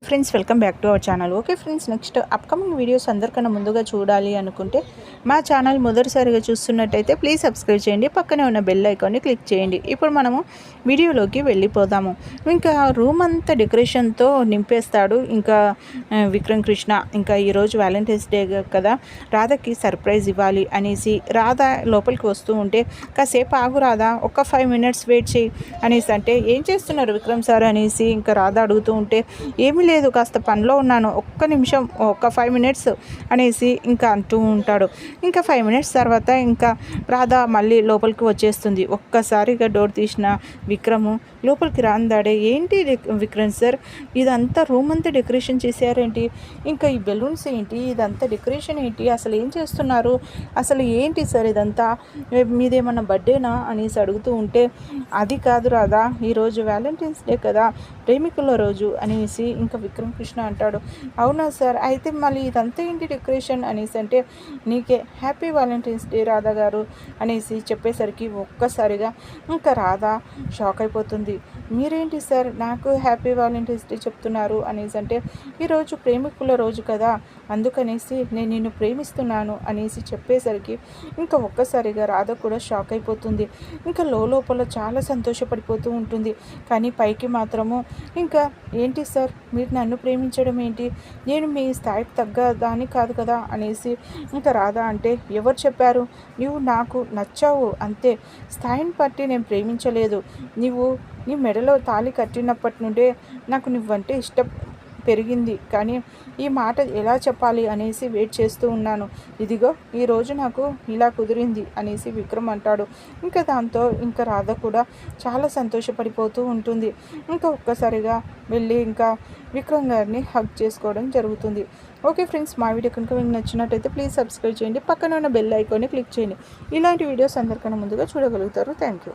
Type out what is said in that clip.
Friends, welcome back to our channel. Okay friends, next upcoming videos అందరికన్నా ముందుగా చూడాలి అనుకుంటే మా ఛానల్ మొదటిసారిగా చూస్తున్నట్టయితే ప్లీజ్ సబ్స్క్రైబ్ చేయండి. పక్కనే ఉన్న బెల్ ఐకాన్ని క్లిక్ చేయండి. ఇప్పుడు మనము వీడియోలోకి వెళ్ళిపోదాము. ఇంకా రూమ్ అంతా డెకరేషన్తో నింపేస్తాడు ఇంకా విక్రమ్ కృష్ణ. ఇంకా ఈరోజు వ్యాలంటైన్స్ డే కదా, రాధకి సర్ప్రైజ్ ఇవ్వాలి అనేసి రాధ లోపలికి వస్తూ ఉంటే, కాసేపు ఆగు రాధా, ఒక్క 5 minutes వెయిట్ చేయి అనేసి అంటే, ఏం చేస్తున్నారు విక్రమ్ సార్ అనేసి ఇంకా రాధ అడుగుతూ ఉంటే, ఏమీ లేదు, కాస్త పనిలో ఉన్నాను, ఒక్క నిమిషం, ఒక 5 minutes అనేసి ఇంకా అంటూ ఉంటాడు. ఇంకా 5 minutes తర్వాత ఇంకా రాధ మళ్ళీ లోపలికి వచ్చేస్తుంది. ఒక్కసారిగా డోర్ తీసిన విక్రము లోపలికి రాందాడే, ఏంటి విక్రమ్ సార్, ఇదంతా రూమ్ అంతా డెకరేషన్ చేశారేంటి, ఇంకా ఈ బెలూన్స్ ఏంటి, ఇదంతా డెకరేషన్ ఏంటి, అసలు ఏం చేస్తున్నారు, అసలు ఏంటి సార్ ఇదంతా, మీదేమన్నా బర్త్డేనా అనేసి అడుగుతూ ఉంటే, అది కాదు రాదా, ఈరోజు వ్యాలంటైన్స్ డే కదా, ప్రేమికుల రోజు అనేసి ఇంకా విక్రమ్ కృష్ణ అంటాడు. అవునా సార్, అయితే మళ్ళీ ఇదంతా ఏంటి డెకరేషన్ అనేసి అంటే, నీకే హ్యాపీ వ్యాలంటైన్స్ డే రాధా గారు అనేసి చెప్పేసరికి ఒక్కసారిగా ఇంకా రాధా షాక్ అయిపోతుంది. మీరేంటి సార్ నాకు హ్యాపీ వ్యాలంటైన్స్ డే చెప్తున్నారు అనేసి అంటే, ఈరోజు ప్రేమికుల రోజు కదా, అందుకనేసి నేను నిన్ను ప్రేమిస్తున్నాను అనేసి చెప్పేసరికి ఇంకా ఒక్కసారిగా రాధ కూడా షాక్ అయిపోతుంది. ఇంకా లోపల చాలా సంతోషపడిపోతూ ఉంటుంది. కానీ పైకి మాత్రము ఇంకా, ఏంటి సార్ మీరు నన్ను ప్రేమించడం ఏంటి, నేను మీ స్థాయికి తగ్గ దాని కాదు కదా అనేసి ఇంకా రాధా అంటే, ఎవరు చెప్పారు, నువ్వు నాకు నచ్చావు అంతే, స్థాయిని బట్టి నేను ప్రేమించలేదు, నీ మెడలో తాళి కట్టినప్పటి నుండే నాకు నువ్వంటే ఇష్టం పెరిగింది, కానీ ఈ మాట ఎలా చెప్పాలి అనేసి వెయిట్ చేస్తూ ఉన్నాను, ఇదిగో ఈరోజు నాకు ఇలా కుదిరింది అనేసి విక్రమ్ అంటాడు. ఇంకా దాంతో ఇంకా రాధ కూడా చాలా సంతోషపడిపోతూ ఉంటుంది. ఇంకా ఒక్కసారిగా వెళ్ళి ఇంకా విక్రమ్ గారిని హగ్ చేసుకోవడం జరుగుతుంది. ఓకే ఫ్రెండ్స్, మా వీడియో కనుక మీకు నచ్చినట్టయితే ప్లీజ్ సబ్స్క్రైబ్ చేయండి. పక్కన ఉన్న బెల్ ఐకాన్ని క్లిక్ చేయండి. ఇలాంటి వీడియోస్ అందరికన్నా ముందుగా చూడగలుగుతారు. Thank you.